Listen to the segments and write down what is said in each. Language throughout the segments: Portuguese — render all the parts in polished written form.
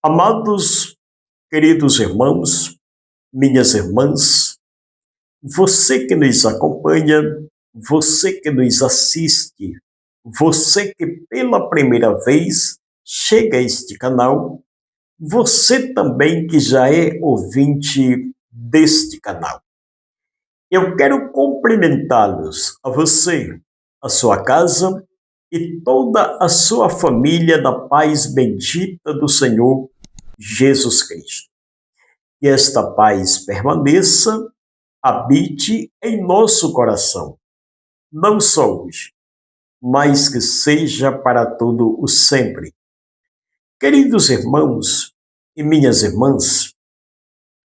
Amados, queridos irmãos, minhas irmãs, você que nos acompanha, você que nos assiste, você que pela primeira vez chega a este canal, você também que já é ouvinte deste canal. Eu quero cumprimentá-los, a você, a sua casa e toda a sua família na paz bendita do Senhor Jesus Cristo. Que esta paz permaneça, habite em nosso coração, não só hoje, mas que seja para todo o sempre. Queridos irmãos e minhas irmãs,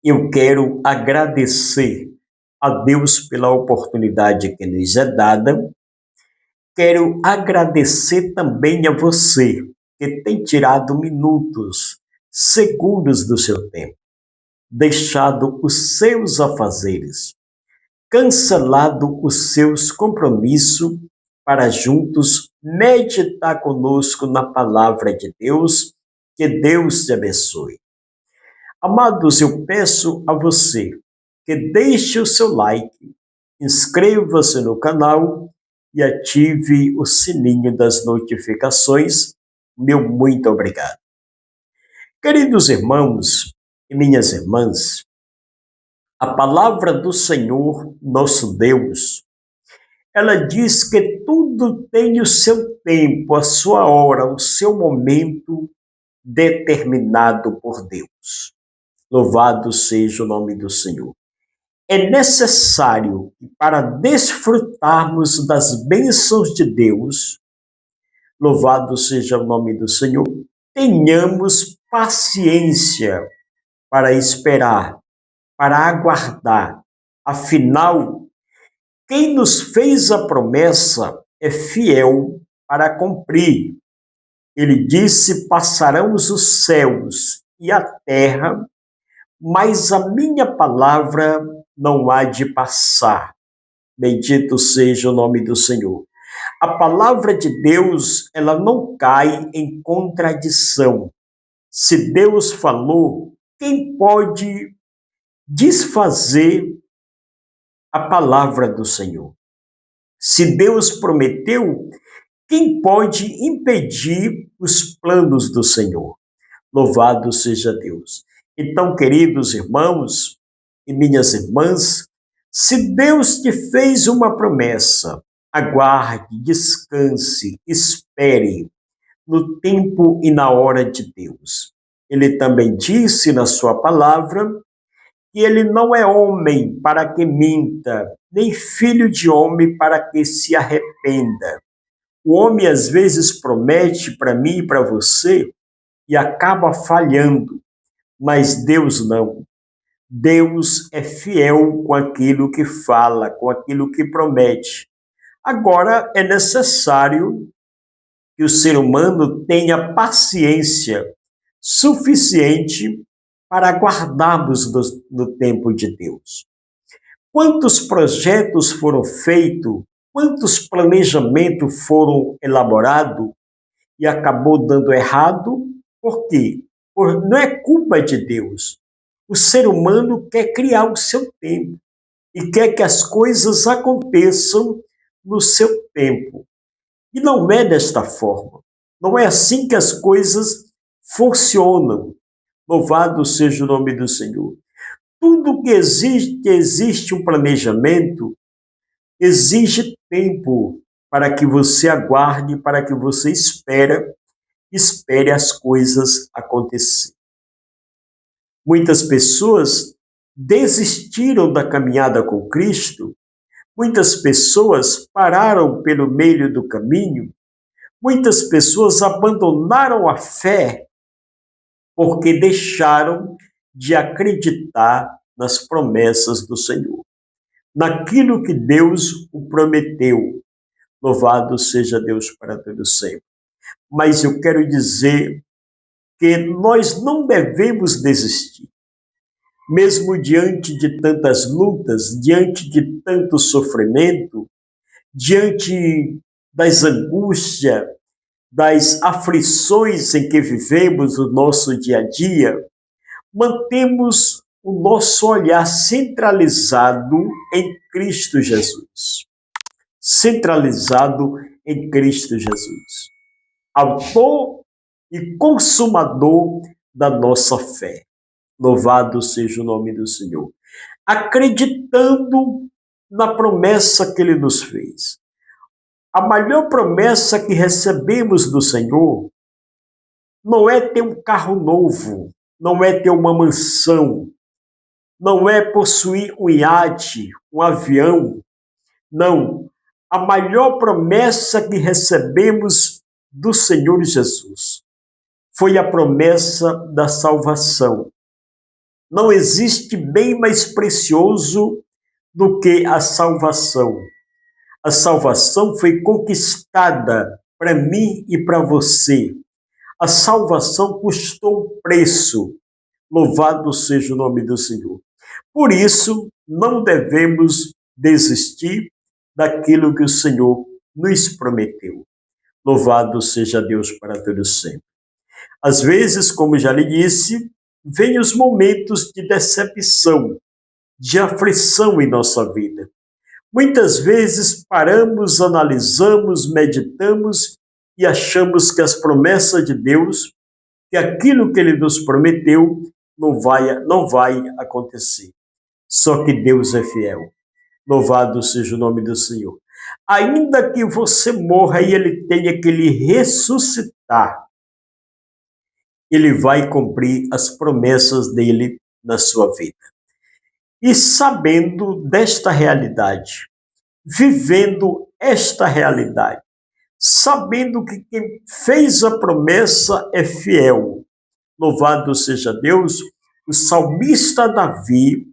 eu quero agradecer a Deus pela oportunidade que nos é dada. Quero agradecer também a você que tem tirado minutos, segundos do seu tempo, deixado os seus afazeres, cancelado os seus compromissos para juntos meditar conosco na palavra de Deus. Que Deus te abençoe. Amados, eu peço a você que deixe o seu like, inscreva-se no canal e ative o sininho das notificações. Meu muito obrigado. Queridos irmãos e minhas irmãs, a palavra do Senhor, nosso Deus, ela diz que tudo tem o seu tempo, a sua hora, o seu momento determinado por Deus. Louvado seja o nome do Senhor. É necessário que, para desfrutarmos das bênçãos de Deus, louvado seja o nome do Senhor, tenhamos paciência para esperar, para aguardar. Afinal, quem nos fez a promessa é fiel para cumprir. Ele disse: passarão os céus e a terra, mas a minha palavra não há de passar. Bendito seja o nome do Senhor. A palavra de Deus, ela não cai em contradição. Se Deus falou, quem pode desfazer a palavra do Senhor? Se Deus prometeu, quem pode impedir os planos do Senhor? Louvado seja Deus. Então, queridos irmãos e minhas irmãs, se Deus te fez uma promessa, aguarde, descanse, espere no tempo e na hora de Deus. Ele também disse na sua palavra que ele não é homem para que minta, nem filho de homem para que se arrependa. O homem às vezes promete para mim e para você e acaba falhando, mas Deus não. Deus é fiel com aquilo que fala, com aquilo que promete. Agora é necessário que o ser humano tenha paciência suficiente para aguardarmos no tempo de Deus. Quantos projetos foram feitos, quantos planejamentos foram elaborados e acabou dando errado? Por quê? Não é culpa de Deus. O ser humano quer criar o seu tempo e quer que as coisas aconteçam no seu tempo. E não é desta forma. Não é assim que as coisas funcionam. Louvado seja o nome do Senhor. Tudo que existe um planejamento, exige tempo para que você aguarde, para que você espere as coisas acontecer. Muitas pessoas desistiram da caminhada com Cristo, muitas pessoas pararam pelo meio do caminho, muitas pessoas abandonaram a fé porque deixaram de acreditar nas promessas do Senhor, naquilo que Deus o prometeu. Louvado seja Deus para todo sempre. Mas eu quero dizer que nós não devemos desistir. Mesmo diante de tantas lutas, diante de tanto sofrimento, diante das angústias, das aflições em que vivemos no nosso dia a dia, mantemos o nosso olhar centralizado em Cristo Jesus. Centralizado em Cristo Jesus, autor e consumador da nossa fé. Louvado seja o nome do Senhor. Acreditando na promessa que Ele nos fez. A maior promessa que recebemos do Senhor não é ter um carro novo, não é ter uma mansão, não é possuir um iate, um avião. Não. A maior promessa que recebemos do Senhor Jesus foi a promessa da salvação. Não existe bem mais precioso do que a salvação. A salvação foi conquistada para mim e para você. A salvação custou um preço. Louvado seja o nome do Senhor. Por isso, não devemos desistir daquilo que o Senhor nos prometeu. Louvado seja Deus para todos sempre. Às vezes, como já lhe disse, vêm os momentos de decepção, de aflição em nossa vida. Muitas vezes paramos, analisamos, meditamos e achamos que as promessas de Deus, que aquilo que Ele nos prometeu, não vai acontecer. Só que Deus é fiel. Louvado seja o nome do Senhor. Ainda que você morra e Ele tenha que lhe ressuscitar, Ele vai cumprir as promessas dele na sua vida. E sabendo desta realidade, vivendo esta realidade, sabendo que quem fez a promessa é fiel, louvado seja Deus, o salmista Davi,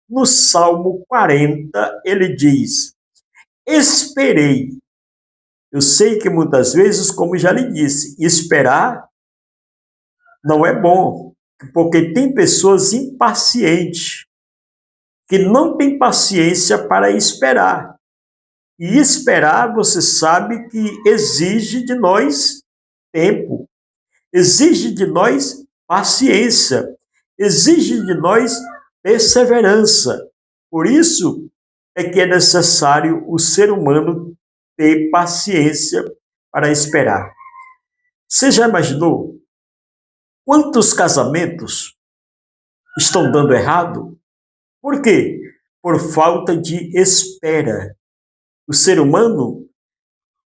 no Salmo 40, ele diz: esperei. Eu sei que muitas vezes, como já lhe disse, esperar não é bom, porque tem pessoas impacientes, que não têm paciência para esperar. E esperar, você sabe que exige de nós tempo, exige de nós paciência, exige de nós perseverança. Por isso é que é necessário o ser humano ter paciência para esperar. Você já imaginou quantos casamentos estão dando errado? Por quê? Por falta de espera. O ser humano,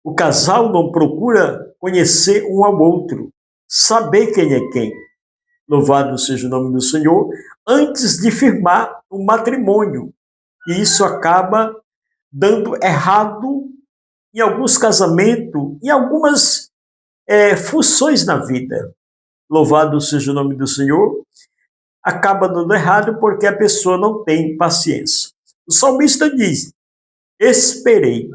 o casal não procura conhecer um ao outro, saber quem é quem. Louvado seja o nome do Senhor, antes de firmar um matrimônio. E isso acaba dando errado em alguns casamentos, em algumas funções na vida. Louvado seja o nome do Senhor. Acaba dando errado porque a pessoa não tem paciência. O salmista diz: esperei,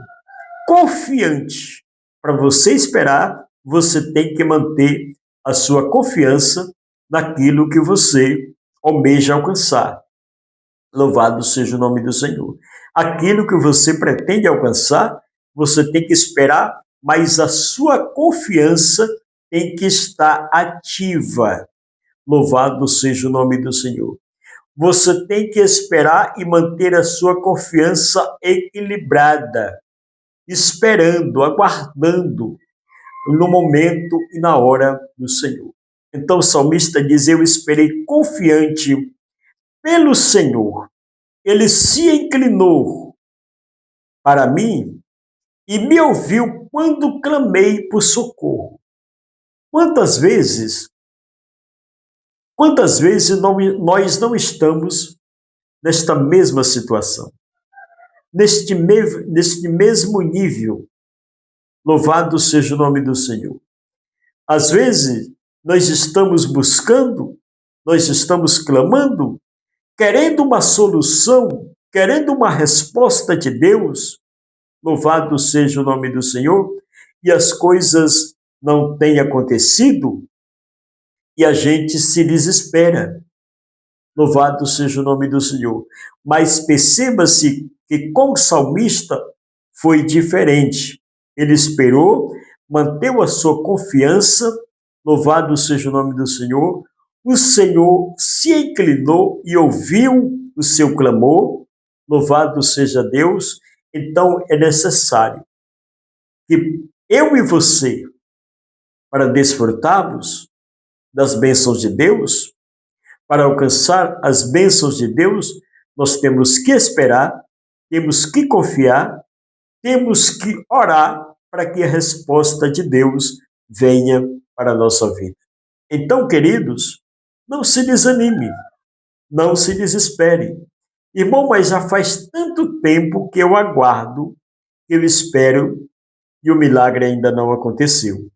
confiante. Para você esperar, você tem que manter a sua confiança naquilo que você almeja alcançar. Louvado seja o nome do Senhor. Aquilo que você pretende alcançar, você tem que esperar, mas a sua confiança tem que estar ativa. Louvado seja o nome do Senhor. Você tem que esperar e manter a sua confiança equilibrada, esperando, aguardando no momento e na hora do Senhor. Então o salmista diz: eu esperei confiante pelo Senhor. Ele se inclinou para mim e me ouviu quando clamei por socorro. Quantas vezes nós não estamos nesta mesma situação, neste mesmo nível? Louvado seja o nome do Senhor. Às vezes, nós estamos buscando, nós estamos clamando, querendo uma solução, querendo uma resposta de Deus. Louvado seja o nome do Senhor. E as coisas não têm acontecido e a gente se desespera. Louvado seja o nome do Senhor. Mas perceba-se que com o salmista foi diferente. Ele esperou, manteve a sua confiança, louvado seja o nome do Senhor. O Senhor se inclinou e ouviu o seu clamor, louvado seja Deus. Então é necessário que eu e você, para desfrutarmos das bênçãos de Deus, para alcançar as bênçãos de Deus, nós temos que esperar, temos que confiar, temos que orar para que a resposta de Deus venha para a nossa vida. Então, queridos, não se desanime, não se desespere. Irmão, mas já faz tanto tempo que eu aguardo, que eu espero e o milagre ainda não aconteceu.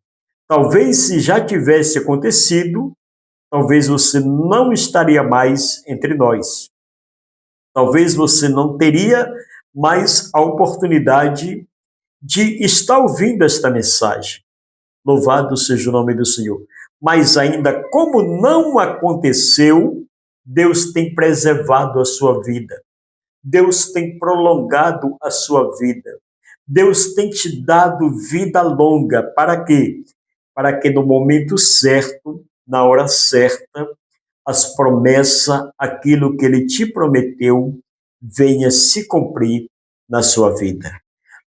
Talvez se já tivesse acontecido, talvez você não estaria mais entre nós. Talvez você não teria mais a oportunidade de estar ouvindo esta mensagem. Louvado seja o nome do Senhor. Mas ainda como não aconteceu, Deus tem preservado a sua vida. Deus tem prolongado a sua vida. Deus tem te dado vida longa. Para quê? Para que no momento certo, na hora certa, as promessas, aquilo que Ele te prometeu, venha se cumprir na sua vida.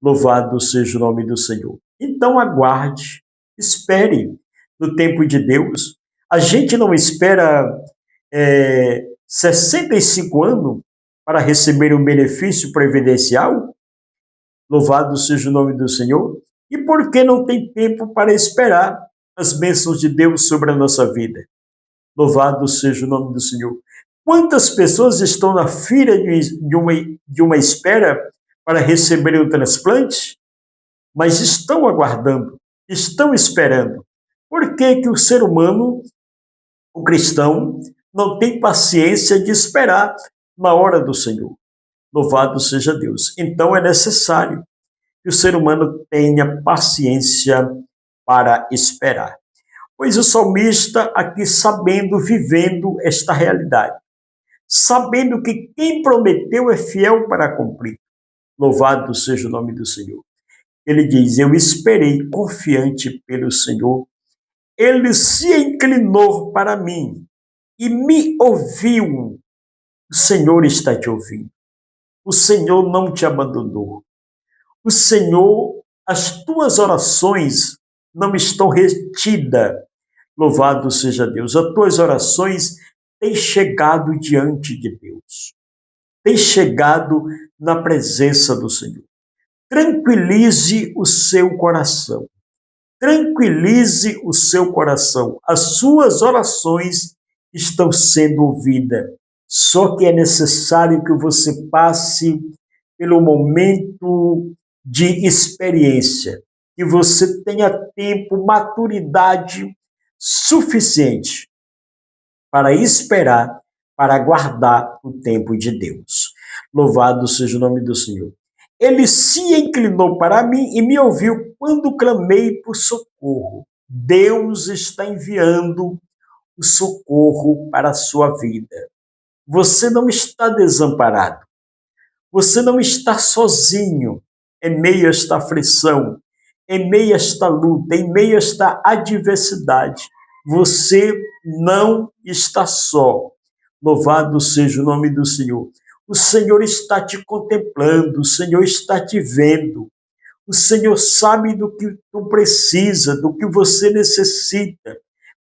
Louvado seja o nome do Senhor. Então aguarde, espere no tempo de Deus. A gente não espera 65 anos para receber um benefício previdencial. Louvado seja o nome do Senhor. E por que não tem tempo para esperar as bênçãos de Deus sobre a nossa vida? Louvado seja o nome do Senhor. Quantas pessoas estão na fila de uma espera para receber o transplante, mas estão aguardando, estão esperando? Por que que o ser humano, o cristão, não tem paciência de esperar na hora do Senhor? Louvado seja Deus. Então é necessário que o ser humano tenha paciência para esperar. Pois o salmista aqui sabendo, vivendo esta realidade, sabendo que quem prometeu é fiel para cumprir. Louvado seja o nome do Senhor. Ele diz, eu esperei confiante pelo Senhor, ele se inclinou para mim e me ouviu. O Senhor está te ouvindo. O Senhor não te abandonou. O Senhor, as tuas orações não estão retidas. Louvado seja Deus. As tuas orações têm chegado diante de Deus. Têm chegado na presença do Senhor. Tranquilize o seu coração. Tranquilize o seu coração. As suas orações estão sendo ouvidas. Só que é necessário que você passe pelo momento de experiência, que você tenha tempo, maturidade suficiente para esperar, para aguardar o tempo de Deus. Louvado seja o nome do Senhor. Ele se inclinou para mim e me ouviu quando clamei por socorro. Deus está enviando o socorro para a sua vida. Você não está desamparado. Você não está sozinho em meio a esta aflição, em meio a esta luta, em meio a esta adversidade. Você não está só. Louvado seja o nome do Senhor. O Senhor está te contemplando, o Senhor está te vendo. O Senhor sabe do que tu precisa, do que você necessita.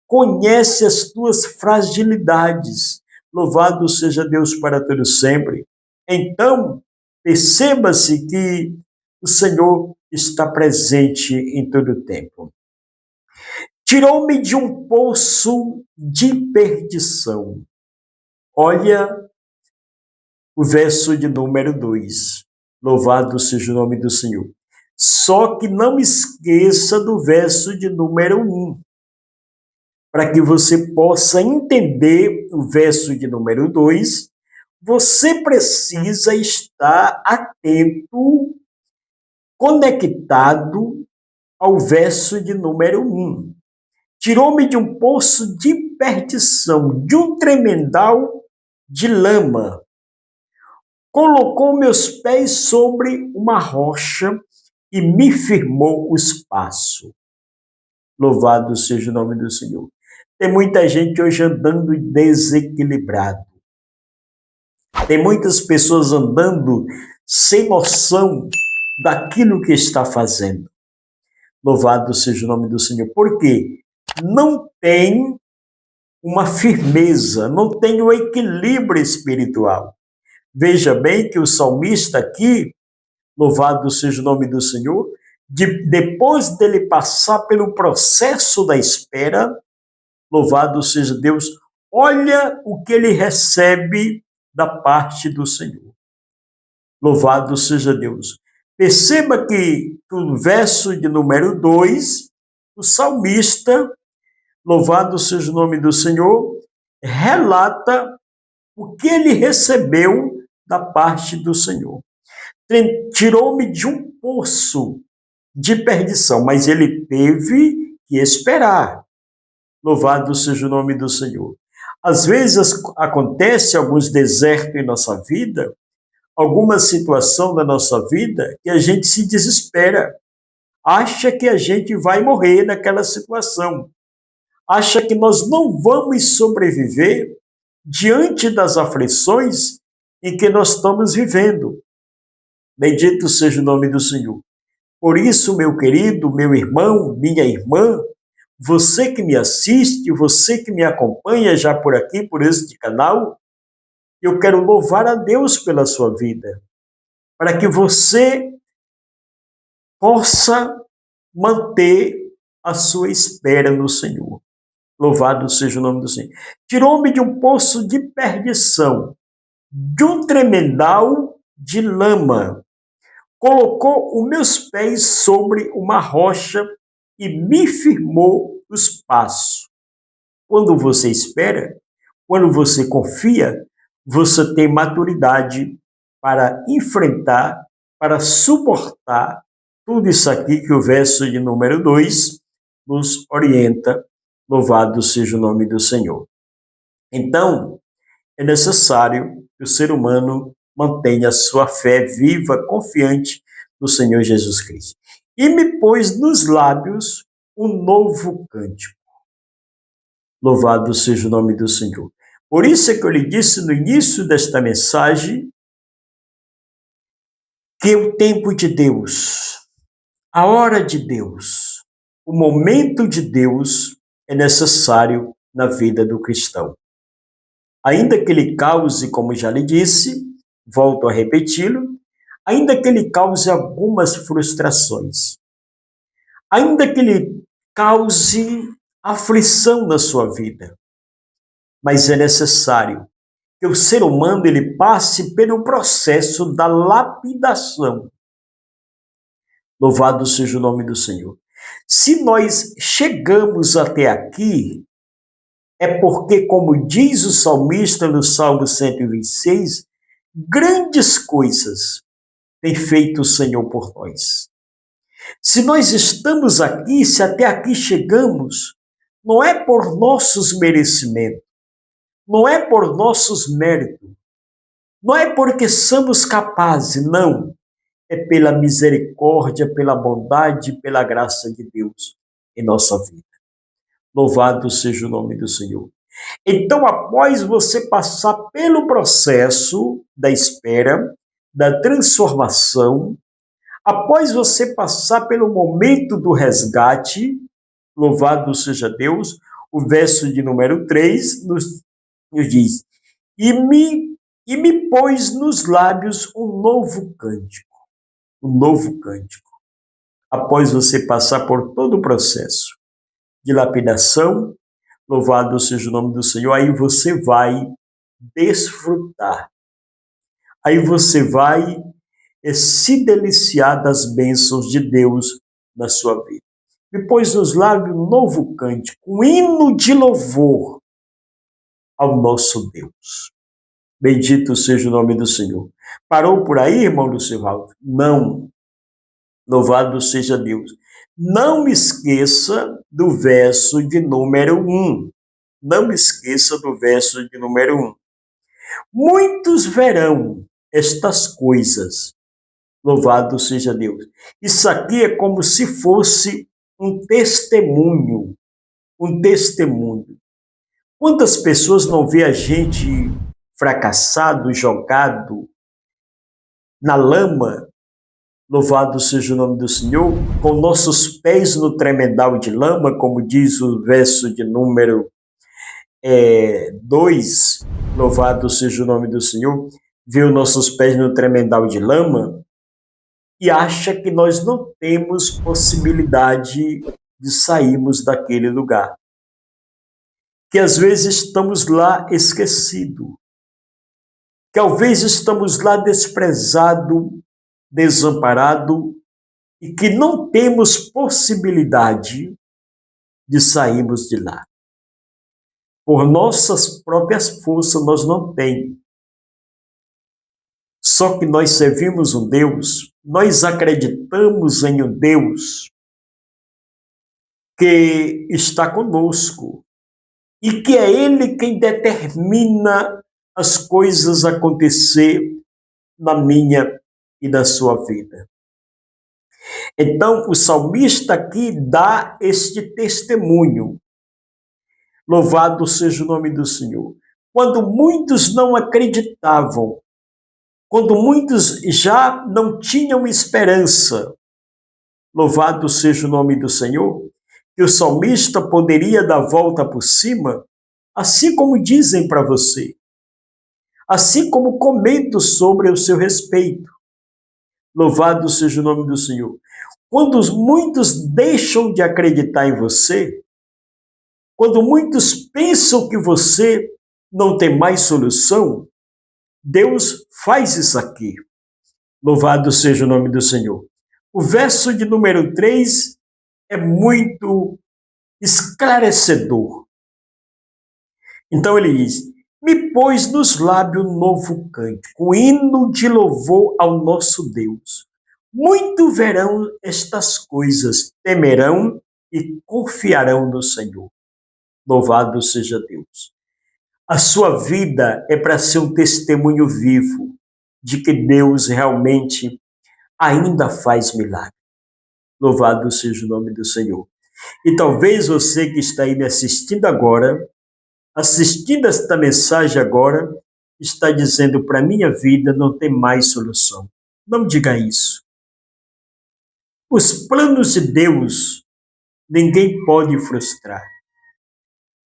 Conhece as tuas fragilidades. Louvado seja Deus para todo sempre. Então, perceba-se que o Senhor está presente em todo o tempo. Tirou-me de um poço de perdição. Olha o verso de número 2. Louvado seja o nome do Senhor. Só que não esqueça do verso de número 1. Para que você possa entender o verso de número 2, você precisa estar atento, conectado ao verso de número 1. Tirou-me de um poço de perdição, de um tremendal de lama. Colocou meus pés sobre uma rocha e me firmou os passos. Louvado seja o nome do Senhor. Tem muita gente hoje andando desequilibrado. Tem muitas pessoas andando sem noção daquilo que está fazendo. Louvado seja o nome do Senhor. Por quê? Não tem uma firmeza, não tem um equilíbrio espiritual. Veja bem que o salmista aqui, louvado seja o nome do Senhor, depois dele passar pelo processo da espera, louvado seja Deus, olha o que ele recebe da parte do Senhor. Louvado seja Deus. Perceba que no verso de número 2, o salmista, louvado seja o nome do Senhor, relata o que ele recebeu da parte do Senhor. Tirou-me de um poço de perdição, mas ele teve que esperar. Louvado seja o nome do Senhor. Às vezes acontece alguns desertos em nossa vida, alguma situação da nossa vida que a gente se desespera, acha que a gente vai morrer naquela situação, acha que nós não vamos sobreviver diante das aflições em que nós estamos vivendo. Bendito seja o nome do Senhor. Por isso, meu querido, meu irmão, minha irmã, você que me assiste, você que me acompanha já por aqui, por este canal, eu quero louvar a Deus pela sua vida, para que você possa manter a sua espera no Senhor. Louvado seja o nome do Senhor. Tirou-me de um poço de perdição, de um tremendal de lama. Colocou os meus pés sobre uma rocha e me firmou os passos. Quando você espera, quando você confia, você tem maturidade para enfrentar, para suportar tudo isso aqui que o verso de número 2 nos orienta. Louvado seja o nome do Senhor. Então, é necessário que o ser humano mantenha a sua fé viva, confiante no Senhor Jesus Cristo. E me pôs nos lábios um novo cântico. Louvado seja o nome do Senhor. Por isso é que eu lhe disse no início desta mensagem que o tempo de Deus, a hora de Deus, o momento de Deus é necessário na vida do cristão. Ainda que ele cause, como já lhe disse, volto a repeti-lo, ainda que ele cause algumas frustrações, ainda que ele cause aflição na sua vida, mas é necessário que o ser humano ele passe pelo processo da lapidação. Louvado seja o nome do Senhor. Se nós chegamos até aqui, é porque, como diz o salmista no Salmo 126, grandes coisas tem feito o Senhor por nós. Se nós estamos aqui, se até aqui chegamos, não é por nossos merecimentos, não é por nossos méritos, não é porque somos capazes, não. É pela misericórdia, pela bondade, pela graça de Deus em nossa vida. Louvado seja o nome do Senhor. Então, após você passar pelo processo da espera, da transformação, após você passar pelo momento do resgate, louvado seja Deus, o verso de número 3 nos diz, e me pôs nos lábios um novo cântico. Um novo cântico. Após você passar por todo o processo de lapidação, louvado seja o nome do Senhor, aí você vai desfrutar. Aí você vai se deliciar das bênçãos de Deus na sua vida. Me pôs nos lábios um novo cântico, um hino de louvor ao nosso Deus. Bendito seja o nome do Senhor. Parou por aí, irmão Lucivaldo? Não. Louvado seja Deus. Não me esqueça do verso de número 1. Não me esqueça do verso de número 1. Muitos verão estas coisas. Louvado seja Deus. Isso aqui é como se fosse um testemunho, um testemunho. Quantas pessoas não vê a gente fracassado, jogado na lama, louvado seja o nome do Senhor, com nossos pés no tremedal de lama, como diz o verso de número 2, louvado seja o nome do Senhor, vê os nossos pés no tremedal de lama e acha que nós não temos possibilidade de sairmos daquele lugar. Que às vezes estamos lá esquecidos, que às vezes estamos lá desprezado, desamparado e que não temos possibilidade de sairmos de lá. Por nossas próprias forças nós não temos. Só que nós servimos um Deus, nós acreditamos em um Deus que está conosco e que é Ele quem determina as coisas acontecer na minha e na sua vida. Então, o salmista aqui dá este testemunho. Louvado seja o nome do Senhor. Quando muitos não acreditavam, quando muitos já não tinham esperança, louvado seja o nome do Senhor, que o salmista poderia dar volta por cima, assim como dizem para você, assim como comento sobre o seu respeito. Louvado seja o nome do Senhor. Quando muitos deixam de acreditar em você, quando muitos pensam que você não tem mais solução, Deus faz isso aqui. Louvado seja o nome do Senhor. O verso de número 3 é muito esclarecedor. Então ele diz: me pôs nos lábios um novo cântico, um hino de louvor ao nosso Deus. Muito verão estas coisas, temerão e confiarão no Senhor. Louvado seja Deus. A sua vida é para ser um testemunho vivo de que Deus realmente ainda faz milagre. Louvado seja o nome do Senhor. E talvez você que está aí me assistindo agora, assistindo esta mensagem agora, está dizendo: para minha vida não tem mais solução. Não diga isso. Os planos de Deus ninguém pode frustrar.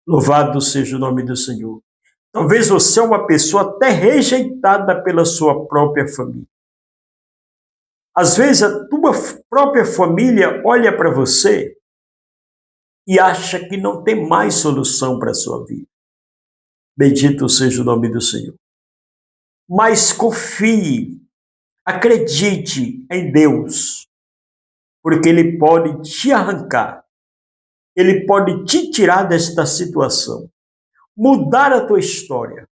Louvado seja o nome do Senhor. Talvez você é uma pessoa até rejeitada pela sua própria família. Às vezes a tua própria família olha para você e acha que não tem mais solução para a sua vida. Bendito seja o nome do Senhor. Mas confie, acredite em Deus, porque Ele pode te arrancar, Ele pode te tirar desta situação, mudar a tua história,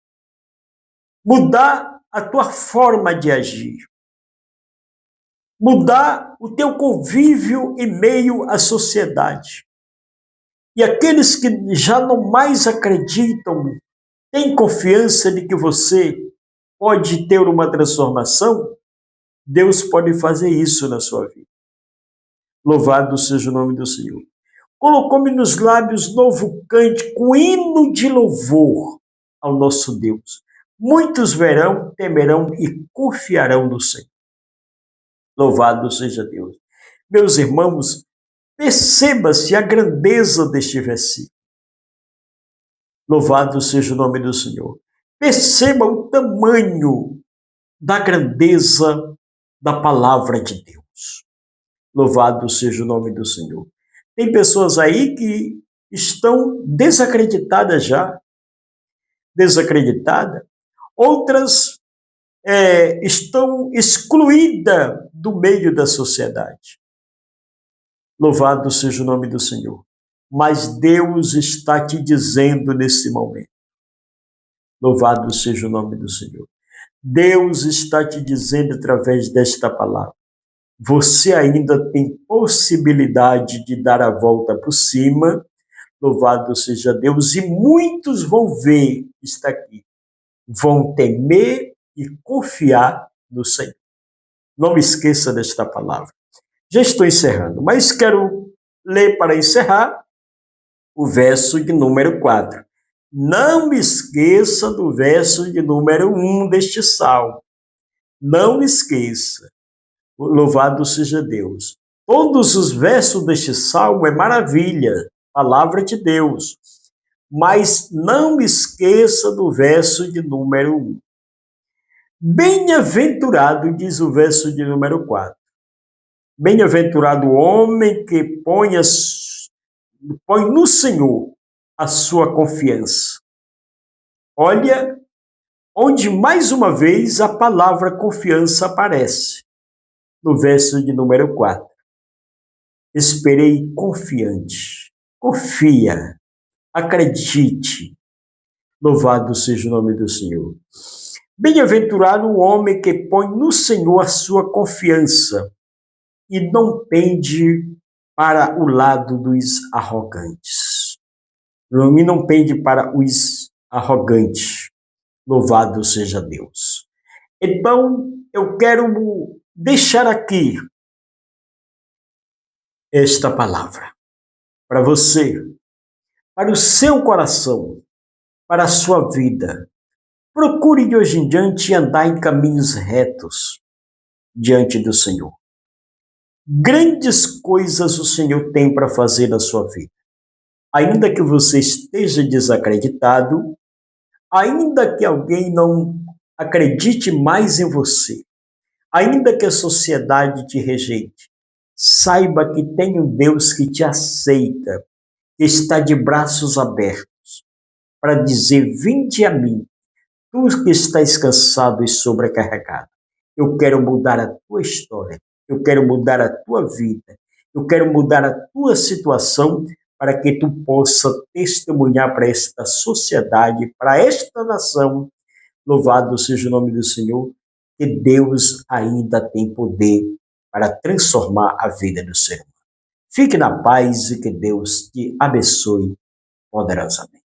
mudar a tua forma de agir, mudar o teu convívio em meio à sociedade. E aqueles que já não mais acreditam, têm confiança de que você pode ter uma transformação, Deus pode fazer isso na sua vida. Louvado seja o nome do Senhor. Colocou-me nos lábios novo cântico, um hino de louvor ao nosso Deus. Muitos verão, temerão e confiarão no Senhor. Louvado seja Deus. Meus irmãos, perceba-se a grandeza deste versículo. Louvado seja o nome do Senhor. Perceba o tamanho da grandeza da palavra de Deus. Louvado seja o nome do Senhor. Tem pessoas aí que estão desacreditadas já. Desacreditadas. Outras estão excluídas do meio da sociedade. Louvado seja o nome do Senhor. Mas Deus está te dizendo nesse momento. Louvado seja o nome do Senhor. Deus está te dizendo através desta palavra. Você ainda tem possibilidade de dar a volta por cima. Louvado seja Deus. E muitos vão ver, está aqui, vão temer e confiar no Senhor. Não me esqueça desta palavra. Já estou encerrando, mas quero ler para encerrar o verso de número 4. Não me esqueça do verso de número 1 deste salmo. Não esqueça. Louvado seja Deus. Todos os versos deste salmo é maravilha, palavra de Deus. Mas não esqueça do verso de número 1. Bem-aventurado, diz o verso de número 4. Bem-aventurado o homem que põe no Senhor a sua confiança. Olha, onde mais uma vez a palavra confiança aparece, no verso de número 4. Esperei confiante. Confia, acredite. Louvado seja o nome do Senhor. Bem-aventurado o homem que põe no Senhor a sua confiança e não pende para o lado dos arrogantes. E não pende para os arrogantes. Louvado seja Deus. Então, eu quero deixar aqui esta palavra para você, para o seu coração, para a sua vida. Procure de hoje em diante andar em caminhos retos diante do Senhor. Grandes coisas o Senhor tem para fazer na sua vida. Ainda que você esteja desacreditado, ainda que alguém não acredite mais em você, ainda que a sociedade te rejeite, saiba que tem um Deus que te aceita, que está de braços abertos, para dizer: vinde a mim, tu que estás cansado e sobrecarregado. Eu quero mudar a tua história, eu quero mudar a tua vida, eu quero mudar a tua situação para que tu possa testemunhar para esta sociedade, para esta nação. Louvado seja o nome do Senhor, que Deus ainda tem poder para transformar a vida do ser humano. Fique na paz e que Deus te abençoe poderosamente.